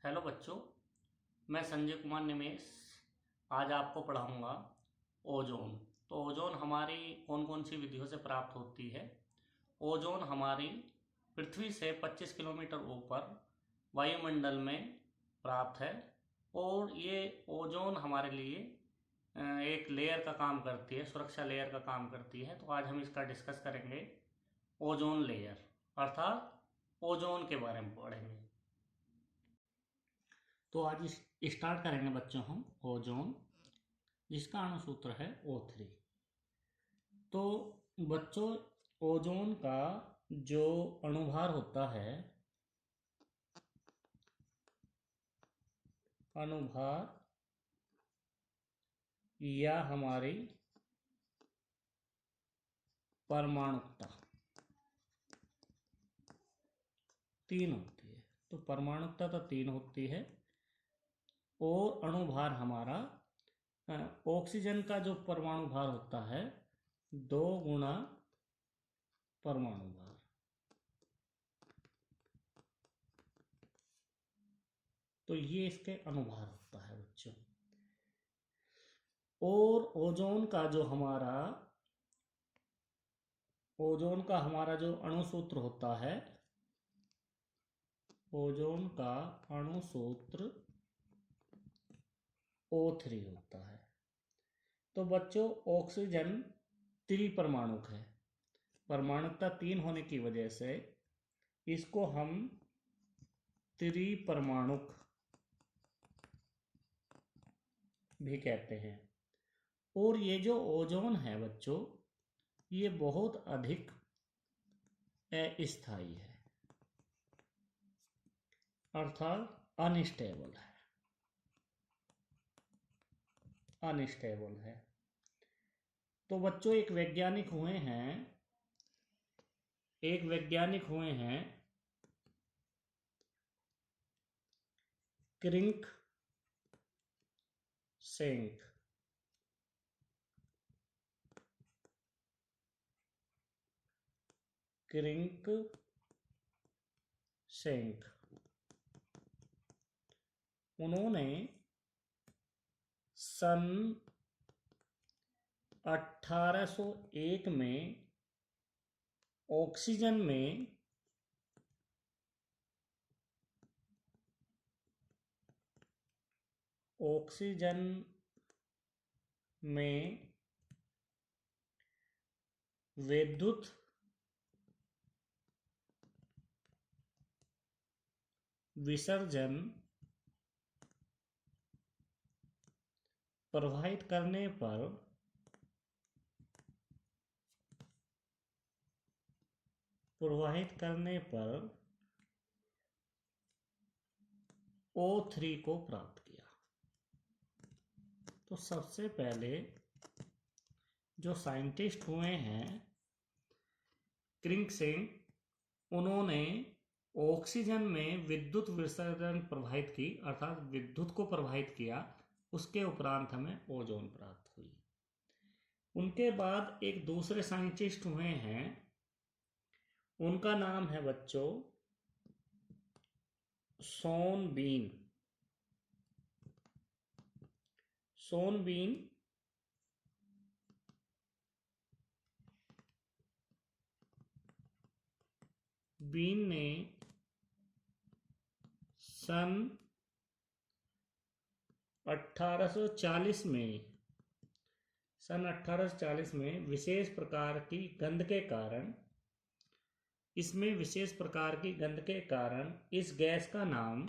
Hello बच्चों, मैं संजय कुमार निमेश आज आपको पढ़ाऊंगा ओजोन। तो ओजोन हमारी कौन कौन सी विधियों से प्राप्त होती है। ओजोन हमारी पृथ्वी से 25 किलोमीटर ऊपर वायुमंडल में प्राप्त है और ये ओजोन हमारे लिए एक लेयर का काम करती है, सुरक्षा लेयर का काम करती है। तो आज हम इसका डिस्कस करेंगे, ओजोन लेयर अर्थात ओजोन के बारे में पढ़ेंगे। तो आज स्टार्ट करेंगे बच्चों हम ओजोन, जिसका अणुसूत्र है O3। तो बच्चों, ओजोन का जो अणुभार होता है, अणुभार या हमारी परमाणुकता 3 होती है। तो परमाणुकता तो 3 होती है और अणुभार हमारा ऑक्सीजन का जो परमाणु भार होता है 2 गुना परमाणु भार। तो ये इसके अणुभार होता है बच्चों। और ओजोन का हमारा जो अणुसूत्र होता है, ओजोन का अणुसूत्र O3 होता है। तो बच्चों, ऑक्सीजन त्रिपरमाणुक है। परमाणुकता 3 होने की वजह से इसको हम त्रिपरमाणुक भी कहते हैं। और ये जो ओजोन है बच्चों, ये बहुत अधिक अस्थायी है, अर्थात अनस्टेबल है। तो बच्चों, एक वैज्ञानिक हुए हैं क्रिंक सेंक। उन्होंने सन 1801 में ऑक्सीजन में विद्युत विसर्जन प्रवाहित करने पर O3 को प्राप्त किया। तो सबसे पहले जो साइंटिस्ट हुए हैं क्रिंकसेन, उन्होंने ऑक्सीजन में विद्युत विसर्जन प्रवाहित की, अर्थात विद्युत को प्रवाहित किया। उसके उपरांत हमें ओजोन प्राप्त हुई। उनके बाद एक दूसरे साइंटिस्ट हुए हैं, उनका नाम है बच्चों शॉन बीन। बीन ने सन 1840 में विशेष प्रकार की गंध के कारण इस गैस का नाम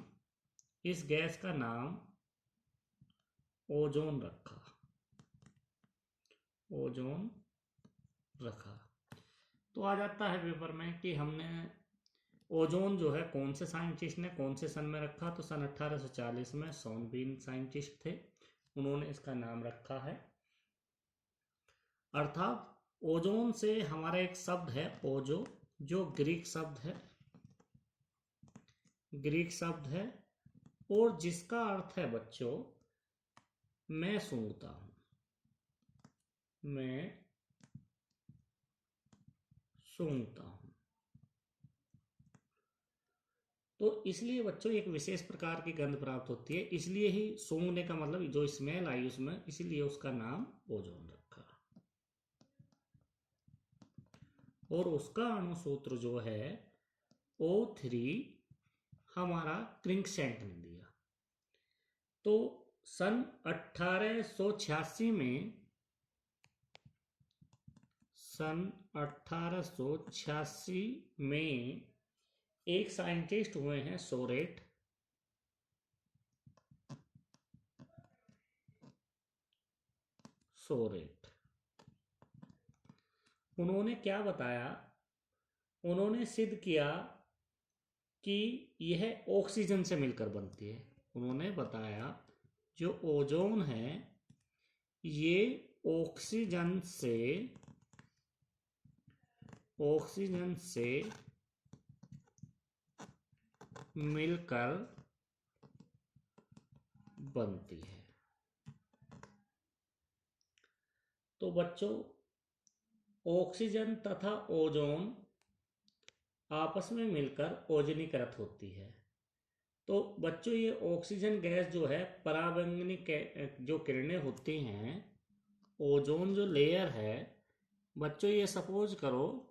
ओजोन रखा। तो आ जाता है पेपर में कि हमने ओजोन जो है कौन से साइंटिस्ट ने कौन से सन में रखा। तो सन 1840 में शॉन बीन साइंटिस्ट थे, उन्होंने इसका नाम रखा है। अर्थात ओजोन से हमारा एक शब्द है ओजो, जो ग्रीक शब्द है और जिसका अर्थ है बच्चों मैं सूंघता हूं। तो इसलिए बच्चों एक विशेष प्रकार की गंध प्राप्त होती है, इसलिए ही सूंघने का मतलब जो स्मेल आई उसमें, इसीलिए उसका नाम ओजोन रखा। और उसका अणुसूत्र जो है O3 हमारा क्रिंकसैंट ने दिया। तो सन 1886 में एक साइंटिस्ट हुए हैं सोरेट, उन्होंने क्या बताया, उन्होंने सिद्ध किया कि यह ऑक्सीजन से मिलकर बनती है। उन्होंने बताया जो ओजोन है ये ऑक्सीजन से मिलकर बनती है। तो बच्चों ऑक्सीजन तथा ओजोन आपस में मिलकर ओजोनीकृत होती है। तो बच्चों ये ऑक्सीजन गैस जो है पराबैंगनी जो किरणें होती हैं, ओजोन जो लेयर है बच्चों, ये सपोज करो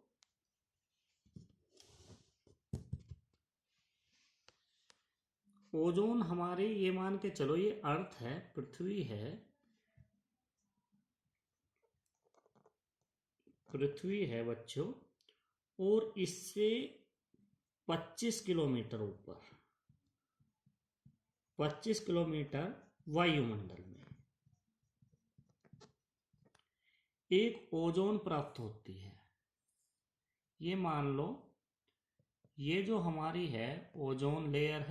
ओजोन हमारे, ये मान के चलो ये अर्थ है, पृथ्वी है बच्चों, और इससे 25 किलोमीटर ऊपर, 25 किलोमीटर वायुमंडल में एक ओजोन प्राप्त होती है। ये मान लो ये जो हमारी है ओजोन लेयर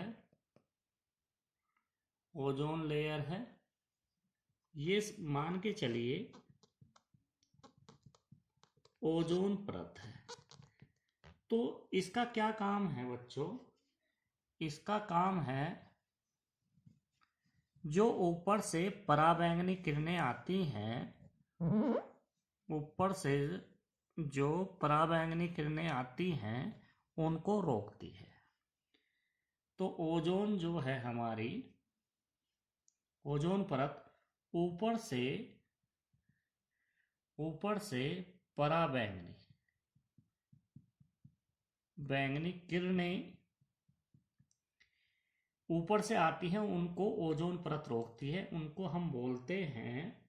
है, ये मान के चलिए ओजोन परत है। तो इसका क्या काम है बच्चों, इसका काम है जो ऊपर से पराबैंगनी किरणें आती हैं, ऊपर से जो पराबैंगनी किरणें आती हैं उनको रोकती है। तो ओजोन जो है हमारी ओजोन परत ऊपर से पराबैंगनी किरणें ऊपर से आती हैं, उनको ओजोन परत रोकती है। उनको हम बोलते हैं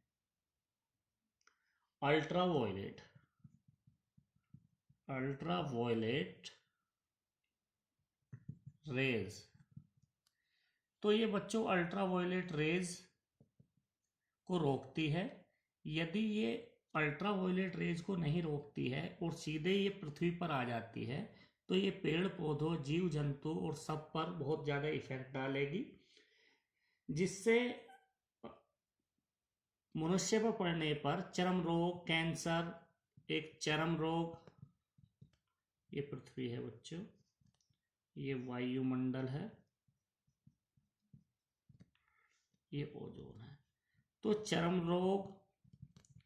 अल्ट्रावायलेट रेज। तो ये बच्चों अल्ट्रावायलेट रेज को रोकती है। यदि ये अल्ट्रावायलेट रेज को नहीं रोकती है और सीधे ये पृथ्वी पर आ जाती है तो ये पेड़ पौधों, जीव जंतु और सब पर बहुत ज़्यादा इफेक्ट डालेगी, जिससे मनुष्य पर पड़ने पर चर्म रोग, कैंसर, एक चर्म रोग, ये पृथ्वी है बच्चों, ये वायुमंडल है, ये ओजोन है। तो चर्म रोग,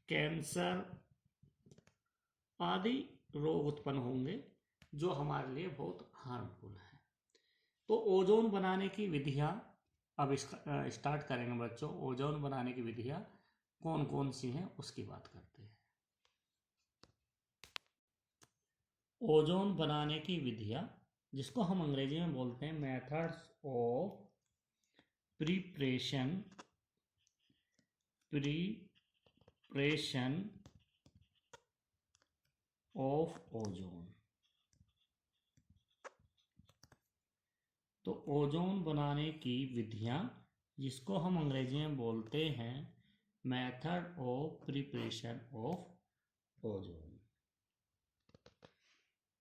कैंसर आदि रोग उत्पन्न होंगे जो हमारे लिए बहुत हार्मफुल है। तो ओजोन बनाने की विधियां अब स्टार्ट करेंगे बच्चों। ओजोन बनाने की विधियां कौन कौन सी हैं उसकी बात करते हैं। ओजोन बनाने की विधियां, जिसको हम अंग्रेजी में बोलते हैं methods of preparation of ozone. तो ओजोन बनाने की विधियां, जिसको हम अंग्रेजी में बोलते हैं method of preparation of ozone.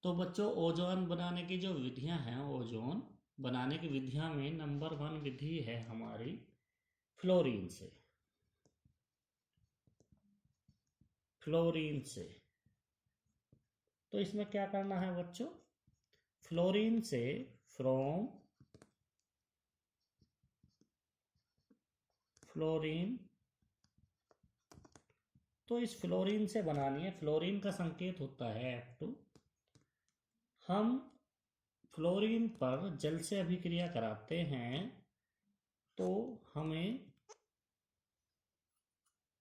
तो बच्चों ओजोन बनाने की जो विधियां हैं, ओजोन बनाने की विधियां में नंबर 1 विधि है हमारी फ्लोरीन से। तो इसमें क्या करना है बच्चों, फ्लोरीन से तो इस फ्लोरीन से बनानी है। फ्लोरीन का संकेत होता है F2। हम फ्लोरीन पर जल से अभिक्रिया कराते हैं तो हमें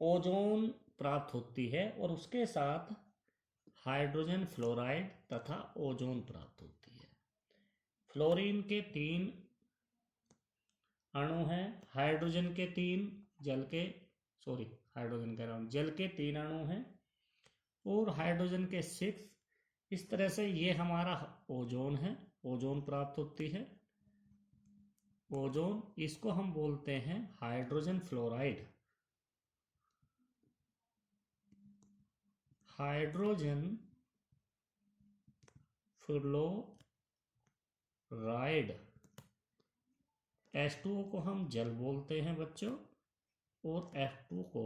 ओजोन प्राप्त होती है और उसके साथ हाइड्रोजन फ्लोराइड तथा ओजोन प्राप्त होती है। फ्लोरीन के 3 अणु हैं, हाइड्रोजन के 3, जल के 3 अणु हैं और हाइड्रोजन के 6। इस तरह से ये हमारा ओजोन है, ओजोन प्राप्त होती है। ओजोन, इसको हम बोलते हैं hydrogen fluoride. Hydrogen fluoride. H2O को हम जल बोलते हैं बच्चों और F2 को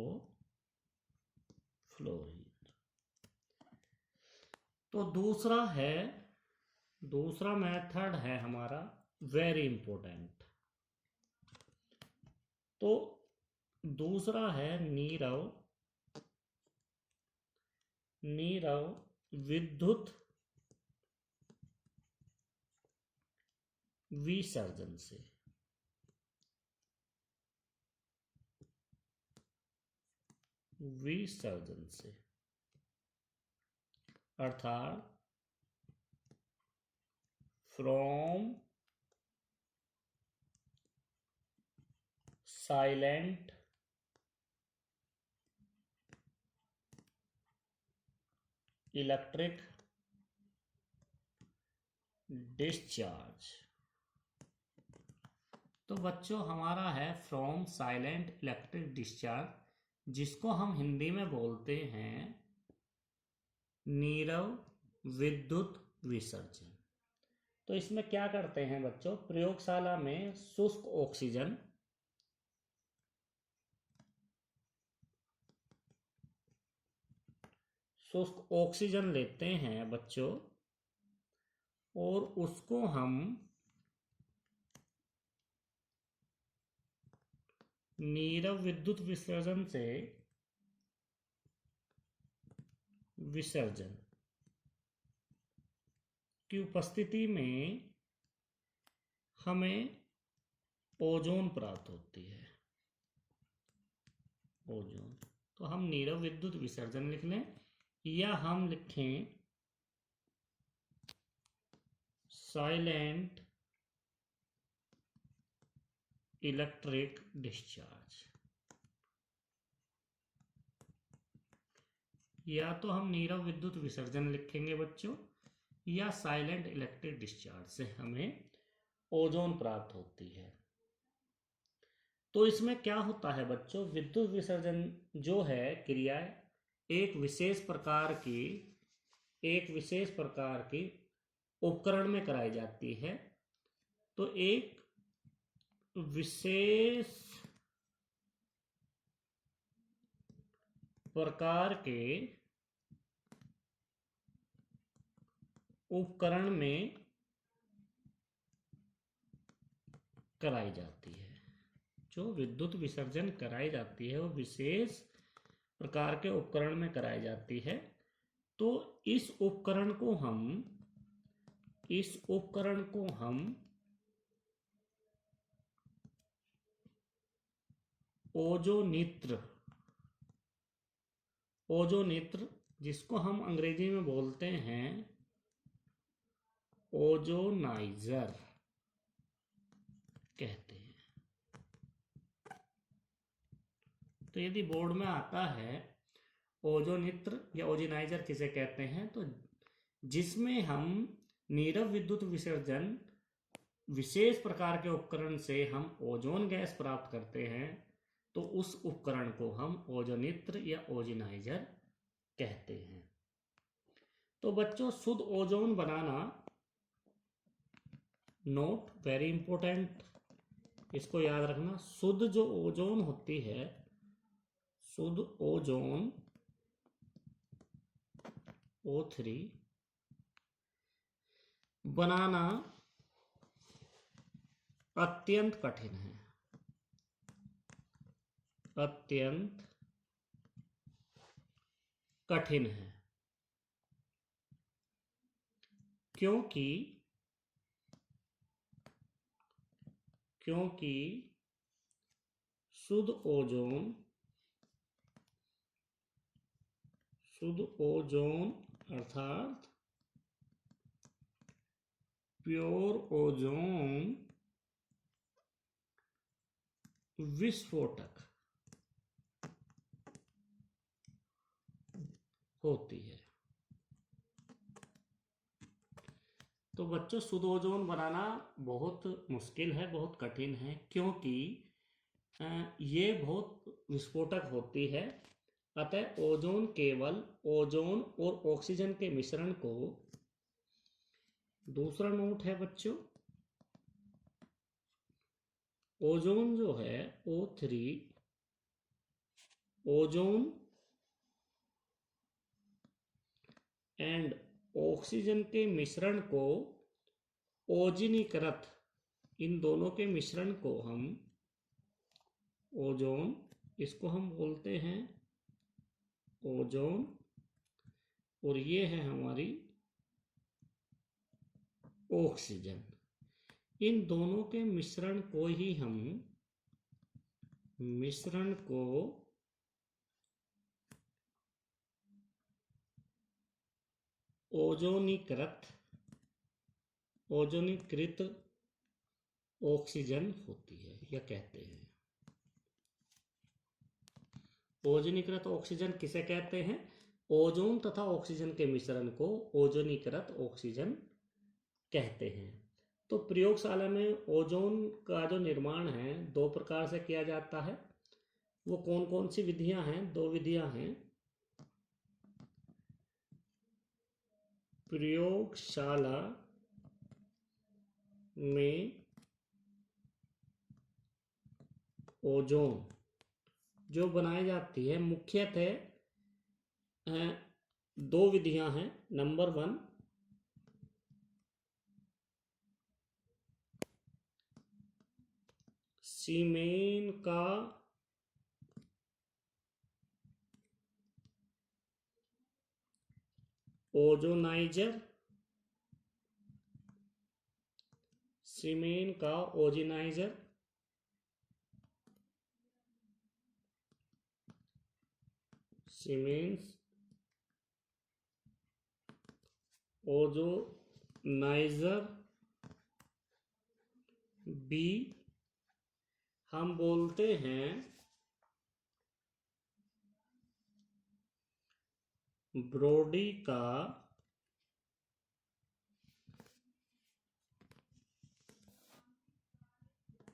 फ्लोरीन। तो दूसरा मेथड है हमारा वेरी इंपॉर्टेंट। तो दूसरा है नीरव विद्युत विसर्जन से। अर्थात फ्रॉम साइलेंट इलेक्ट्रिक डिस्चार्ज। तो बच्चों हमारा है फ्रॉम साइलेंट इलेक्ट्रिक डिस्चार्ज, जिसको हम हिंदी में बोलते हैं नीरव विद्युत विसर्जन। तो इसमें क्या करते हैं बच्चों, प्रयोगशाला में शुष्क ऑक्सीजन लेते हैं बच्चों और उसको हम नीरव विद्युत विसर्जन से विसर्जन की उपस्थिति में हमें ओजोन प्राप्त होती है। ओजोन, तो हम नीरव विद्युत विसर्जन लिख लें या हम लिखें साइलेंट इलेक्ट्रिक डिस्चार्ज। या तो हम नीरव विद्युत विसर्जन लिखेंगे बच्चों या साइलेंट इलेक्ट्रिक डिस्चार्ज से हमें ओजोन प्राप्त होती है। तो इसमें क्या होता है बच्चों, विद्युत विसर्जन जो है क्रिया एक विशेष प्रकार की उपकरण में कराई जाती है। तो एक विशेष प्रकार के उपकरण में कराई जाती है। जो विद्युत विसर्जन कराई जाती है वो विशेष प्रकार के उपकरण में कराई जाती है। तो इस उपकरण को हम ओजोनित्र, जिसको हम अंग्रेजी में बोलते हैं ओजोनाइजर कहते हैं। तो यदि बोर्ड में आता है ओजोनित्र या ओजोनाइजर किसे कहते हैं, तो जिसमें हम नीरव विद्युत विसर्जन विशेष प्रकार के उपकरण से हम ओजोन गैस प्राप्त करते हैं, तो उस उपकरण को हम ओजोनित्र या ओजोनाइजर कहते हैं। तो बच्चों शुद्ध ओजोन बनाना, नोट वेरी इंपॉर्टेंट, इसको याद रखना। शुद्ध जो ओजोन होती है, शुद्ध ओजोन O3 बनाना अत्यंत कठिन है, अत्यंत कठिन है। क्योंकि क्योंकि शुद्ध ओजोन अर्थात प्योर ओजोन विस्फोटक होती है। तो बच्चों, शुद्ध ओजोन बनाना बहुत मुश्किल है, बहुत कठिन है, क्योंकि ये बहुत विस्फोटक होती है। अतः ओजोन केवल ओजोन और ऑक्सीजन के मिश्रण को, दूसरा नोट है बच्चों, ओजोन जो है O3, ओजोन एंड ऑक्सीजन के मिश्रण को ओजोनीकृत, इन दोनों के मिश्रण को हम ओजोन, इसको हम बोलते हैं ओजोन, और ये है हमारी ऑक्सीजन। इन दोनों के मिश्रण को ही हम ओजोनीकृत ऑक्सीजन होती है, यह कहते हैं। ओजोनीकृत ऑक्सीजन किसे कहते हैं? ओजोन तथा ऑक्सीजन के मिश्रण को ओजोनीकृत ऑक्सीजन कहते हैं। तो प्रयोगशाला में ओजोन का जो निर्माण है 2 प्रकार से किया जाता है। वो कौन कौन सी विधियां हैं? 2 विधियां हैं। प्रयोगशाला में ओजोन जो बनाई जाती है, मुख्यतः 2 विधियां हैं। नंबर 1, सीमेन का ओजोनाइजर, सीमेंस ओजोनाइजर। बी, हम बोलते हैं ब्रोडी का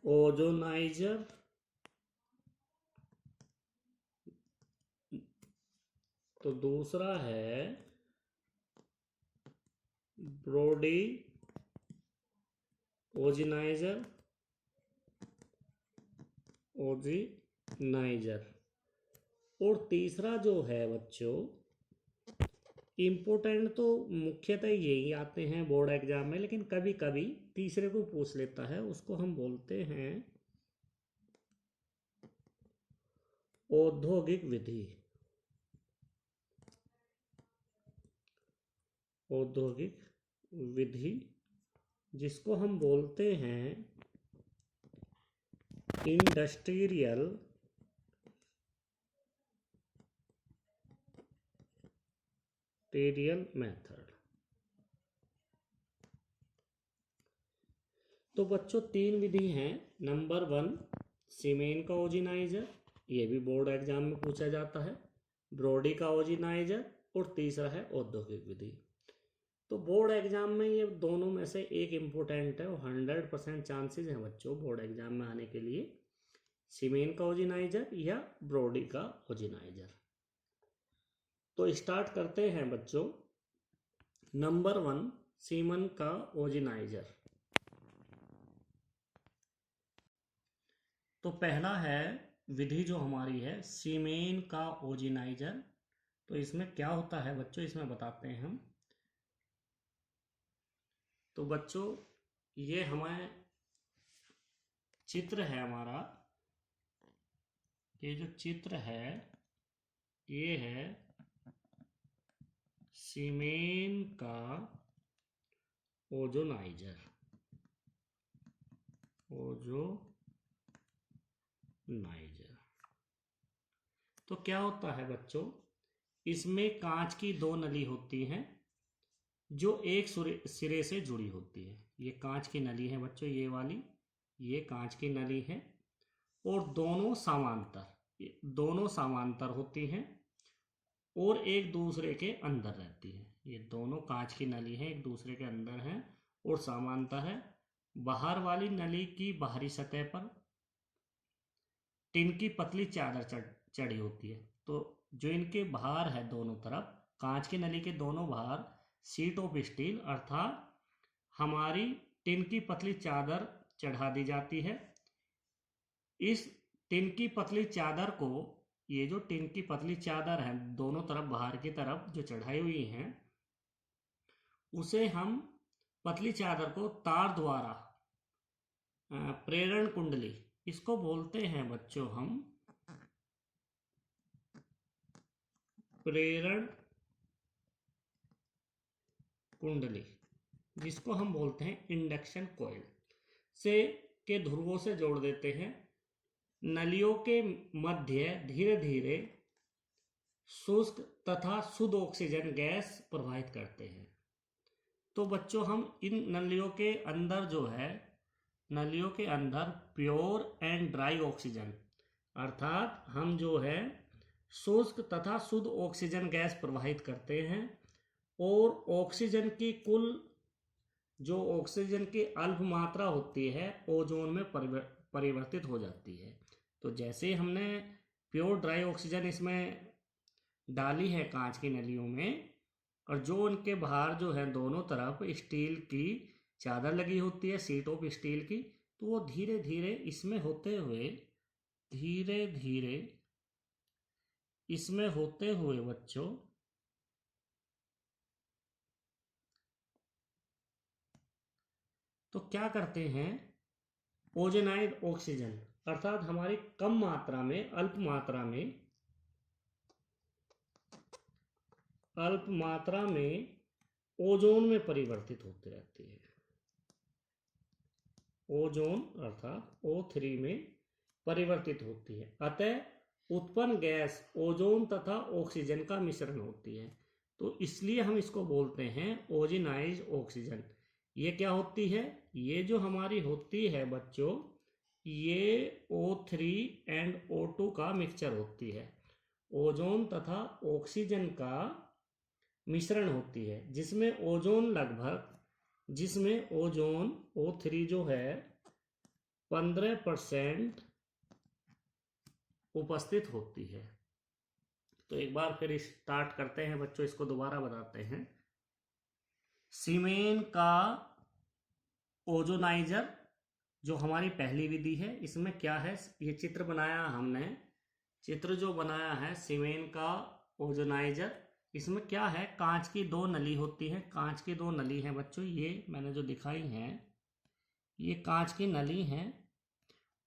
ओजोनाइजर। तो दूसरा है ब्रोडी ओजोनाइजर, और तीसरा जो है बच्चों, इम्पोर्टेंट तो मुख्यतः यही आते हैं बोर्ड एग्जाम में, लेकिन कभी कभी तीसरे को पूछ लेता है, उसको हम बोलते हैं औद्योगिक विधि। जिसको हम बोलते हैं इंडस्ट्रियल मेथड। तो बच्चों 3 विधि हैं। नंबर 1, सीमेन का ओजोनाइजर, ये भी बोर्ड एग्जाम में पूछा जाता है। ब्रोडी का ओजोनाइजर, और तीसरा है औद्योगिक विधि। तो बोर्ड एग्जाम में ये दोनों में से एक इम्पोर्टेंट है, और 100% चांसेस हैं बच्चों बोर्ड एग्जाम में आने के लिए, सीमेन का ओजोनाइजर या ब्रोडी का ओजोनाइजर। तो स्टार्ट करते हैं बच्चों। नंबर 1, सीमेन का ओजोनाइजर। तो पहला है विधि जो हमारी है सीमेन का ओजोनाइजर। तो इसमें क्या होता है बच्चों, इसमें बताते हैं हम। तो बच्चों, ये हमारे चित्र है हमारा, ये जो चित्र है ये है सीमेन का ओजोनाइजर। ओजोनाइजर। तो क्या होता है बच्चों, इसमें कांच की दो नली होती हैं जो एक सिरे से जुड़ी होती है। ये कांच की नली है बच्चों, ये वाली, ये कांच की नली है, और दोनों समांतर होती हैं और एक दूसरे के अंदर रहती है। ये दोनों कांच की नली है, एक दूसरे के अंदर है और समांतर है। बाहर वाली नली की बाहरी सतह पर टिन की पतली चादर चढ़ी होती है। तो जो इनके बाहर है, दोनों तरफ कांच की नली के दोनों बाहर शीट ऑफ स्टील अर्थात हमारी टिन की पतली चादर चढ़ा दी जाती है। इस टिन की पतली चादर को, ये जो टिन की पतली चादर है दोनों तरफ बाहर की तरफ जो चढ़ाई हुई है, उसे हम पतली चादर को तार द्वारा प्रेरण कुंडली, इसको बोलते हैं बच्चों हम प्रेरण कुंडली, जिसको हम बोलते हैं इंडक्शन कॉइल से के ध्रुवों से जोड़ देते हैं। नलियों के मध्य धीरे धीरे शुष्क तथा शुद्ध ऑक्सीजन गैस प्रवाहित करते हैं। तो बच्चों हम इन नलियों के अंदर जो है, नलियों के अंदर प्योर एंड ड्राई ऑक्सीजन अर्थात हम जो है शुष्क तथा शुद्ध ऑक्सीजन गैस प्रवाहित करते हैं और ऑक्सीजन की कुल जो ऑक्सीजन की अल्प मात्रा होती है ओजोन में परिवर्तित हो जाती है। तो जैसे हमने प्योर ड्राई ऑक्सीजन इसमें डाली है कांच की नलियों में, और जो उनके बाहर जो है दोनों तरफ स्टील की चादर लगी होती है, शीट ऑफ स्टील की, तो वो धीरे धीरे इसमें होते हुए बच्चों तो क्या करते हैं, ओजोनाइड ऑक्सीजन अर्थात हमारी कम मात्रा में, अल्प मात्रा में ओजोन में परिवर्तित होती रहती है। ओजोन अर्थात O3 में परिवर्तित होती है। अतः उत्पन्न गैस ओजोन तथा ऑक्सीजन का मिश्रण होती है। तो इसलिए हम इसको बोलते हैं ओजोनाइज्ड ऑक्सीजन। ये क्या होती है, ये जो हमारी होती है बच्चों, ये O3 एंड O2 का मिक्सचर होती है, ओजोन तथा ऑक्सीजन का मिश्रण होती है, जिसमें ओजोन O3 जो है 15% उपस्थित होती है। तो एक बार फिर स्टार्ट करते हैं बच्चों, इसको दोबारा बताते हैं। सीमेन का ओजोनाइजर जो हमारी पहली विधि है, इसमें क्या है, ये चित्र बनाया हमने, चित्र जो बनाया है सीमेन का ओजोनाइजर, इसमें क्या है, कांच की दो नली होती है। कांच की दो नली है बच्चों, ये मैंने जो दिखाई हैं ये कांच की नली हैं,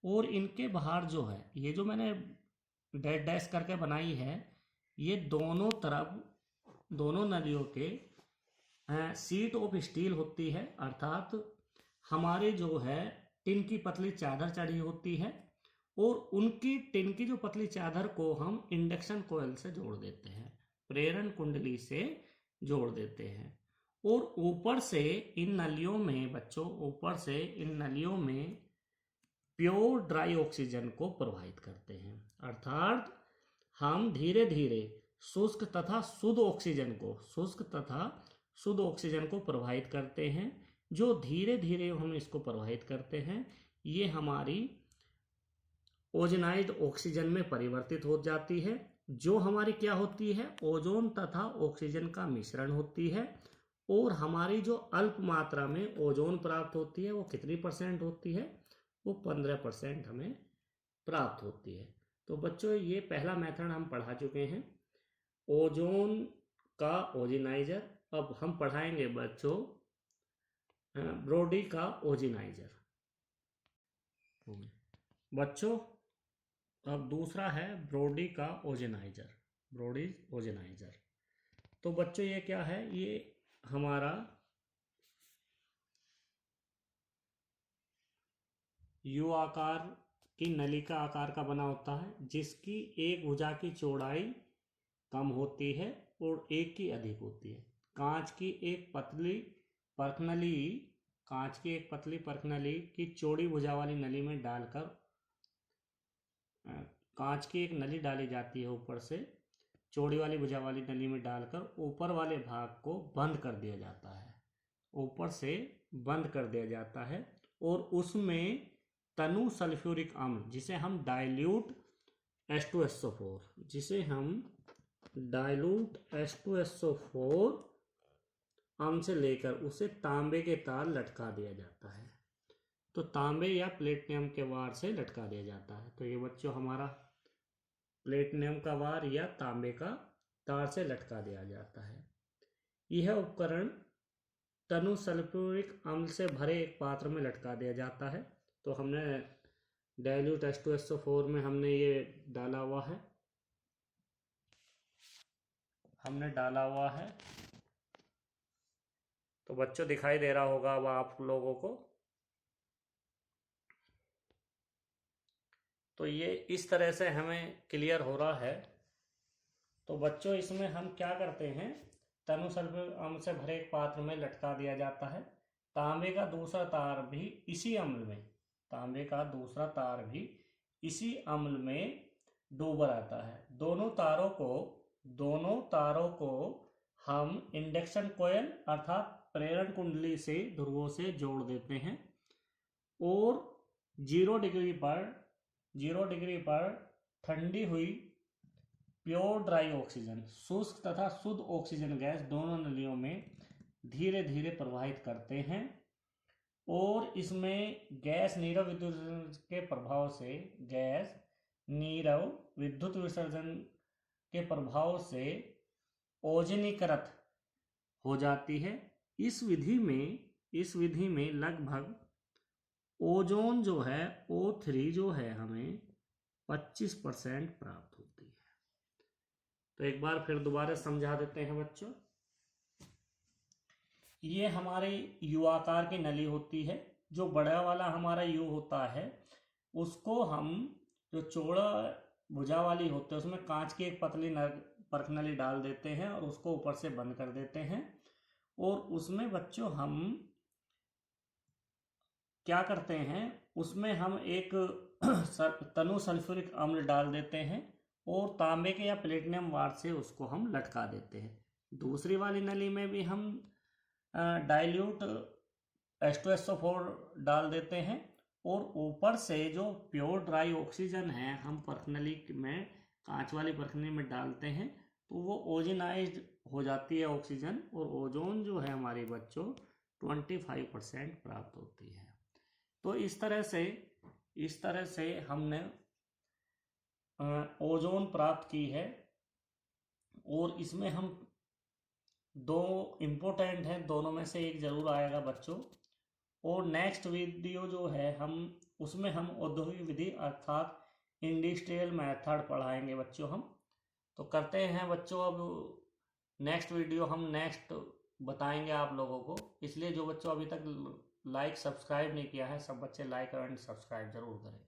और इनके बाहर जो है, ये जो मैंने डैश डैश करके बनाई है, ये दोनों तरफ दोनों नलियों के सीट ऑफ स्टील होती है, अर्थात हमारे जो है टिन की पतली चादर चढ़ी होती है, और उनकी टिन की जो पतली चादर को हम इंडक्शन कॉइल से जोड़ देते हैं, प्रेरण कुंडली से जोड़ देते हैं। और ऊपर से इन नलियों में बच्चों, ऊपर से इन नलियों में प्योर ड्राई ऑक्सीजन को प्रवाहित करते हैं, अर्थात हम धीरे धीरे शुष्क तथा शुद्ध ऑक्सीजन को प्रवाहित करते हैं। जो धीरे धीरे हम इसको प्रवाहित करते हैं, ये हमारी ओजोनाइज्ड ऑक्सीजन में परिवर्तित हो जाती है, जो हमारी क्या होती है, ओजोन तथा ऑक्सीजन का मिश्रण होती है। और हमारी जो अल्प मात्रा में ओजोन प्राप्त होती है वो कितनी % होती है, वो 15% हमें प्राप्त होती है। तो बच्चों ये पहला मेथड हम पढ़ा चुके हैं, ओजोन का ओजोनाइजर। अब हम पढ़ाएंगे बच्चों ब्रोडी का ओजोनाइजर। बच्चों अब दूसरा है ब्रोडी का ओजोनाइजर, ब्रोडीज ओजोनाइजर। तो बच्चों ये क्या है, ये हमारा यू आकार की नली का आकार का बना होता है, जिसकी एक भुजा की चौड़ाई कम होती है और एक की अधिक होती है। कांच की एक पतली परखनली की चौड़ी भुजा वाली नली में डालकर कांच की एक नली डाली जाती है, ऊपर से चौड़ी वाली भुजा वाली नली में डालकर ऊपर वाले भाग को बंद कर दिया जाता है, ऊपर से बंद कर दिया जाता है और उसमें तनु सल्फ्यूरिक अम्ल, जिसे हम डाइल्यूट H2SO4 अम्ल से लेकर उसे तांबे के तार लटका दिया जाता है। तो तांबे या प्लेटिनम के वार से लटका दिया जाता है। तो ये बच्चों हमारा प्लेटिनम का वार या तांबे का तार से लटका दिया जाता है। यह उपकरण तनु सल्फ्यूरिक अम्ल से भरे एक पात्र में लटका दिया जाता है। तो हमने डाइल्यूट H2SO4 में हमने ये डाला हुआ है, तो बच्चों दिखाई दे रहा होगा अब आप लोगों को। तो ये इस तरह से हमें क्लियर हो रहा है। तो बच्चों इसमें हम क्या करते हैं, तनु सल्फ्यूरिक अम्ल से भरे एक पात्र में लटका दिया जाता है। तांबे का दूसरा तार भी इसी अम्ल में डूबा रहता है। दोनों तारों को हम इंडक्शन कॉइल अर्थात प्रेरण कुंडली से ध्रुवों से जोड़ देते हैं और 0 डिग्री पर ठंडी हुई प्योर ड्राई ऑक्सीजन, शुष्क तथा शुद्ध ऑक्सीजन गैस दोनों नलियों में धीरे धीरे प्रवाहित करते हैं और इसमें गैस नीरव विद्युत विसर्जन के प्रभाव से ओजोनीकृत हो जाती है। इस विधि में लगभग ओजोन जो है O3 जो है हमें 25% प्राप्त होती है। तो एक बार फिर दोबारा समझा देते हैं बच्चों। ये हमारी यू आकार की नली होती है। जो बड़ा वाला हमारा यू होता है उसको हम जो चौड़ा भुजा वाली होती है उसमें कांच की एक पतली परखनली डाल देते हैं और उसको ऊपर से बंद कर देते हैं और उसमें बच्चों हम क्या करते हैं, उसमें हम एक तनु सल्फ्यूरिक अम्ल डाल देते हैं और तांबे के या प्लेटिनम वार से उसको हम लटका देते हैं। दूसरी वाली नली में भी हम डाइल्यूट H2SO4 डाल देते हैं और ऊपर से जो प्योर ड्राई ऑक्सीजन है हम परखनली में, कांच वाली परखनली में डालते हैं तो वो ओजोनाइज्ड हो जाती है ऑक्सीजन और ओजोन जो है हमारे बच्चों 25% प्राप्त होती है। तो इस तरह से हमने ओजोन प्राप्त की है और इसमें हम दो इम्पोर्टेंट हैं, दोनों में से एक जरूर आएगा बच्चों। और नेक्स्ट वीडियो जो है उसमें हम औद्योगिक विधि अर्थात इंडस्ट्रियल मेथड पढ़ाएंगे बच्चों हम। तो करते हैं बच्चों, अब नेक्स्ट वीडियो हम नेक्स्ट बताएंगे आप लोगों को। इसलिए जो बच्चों अभी तक लाइक सब्सक्राइब नहीं किया है सब बच्चे लाइक एंड सब्सक्राइब जरूर करें।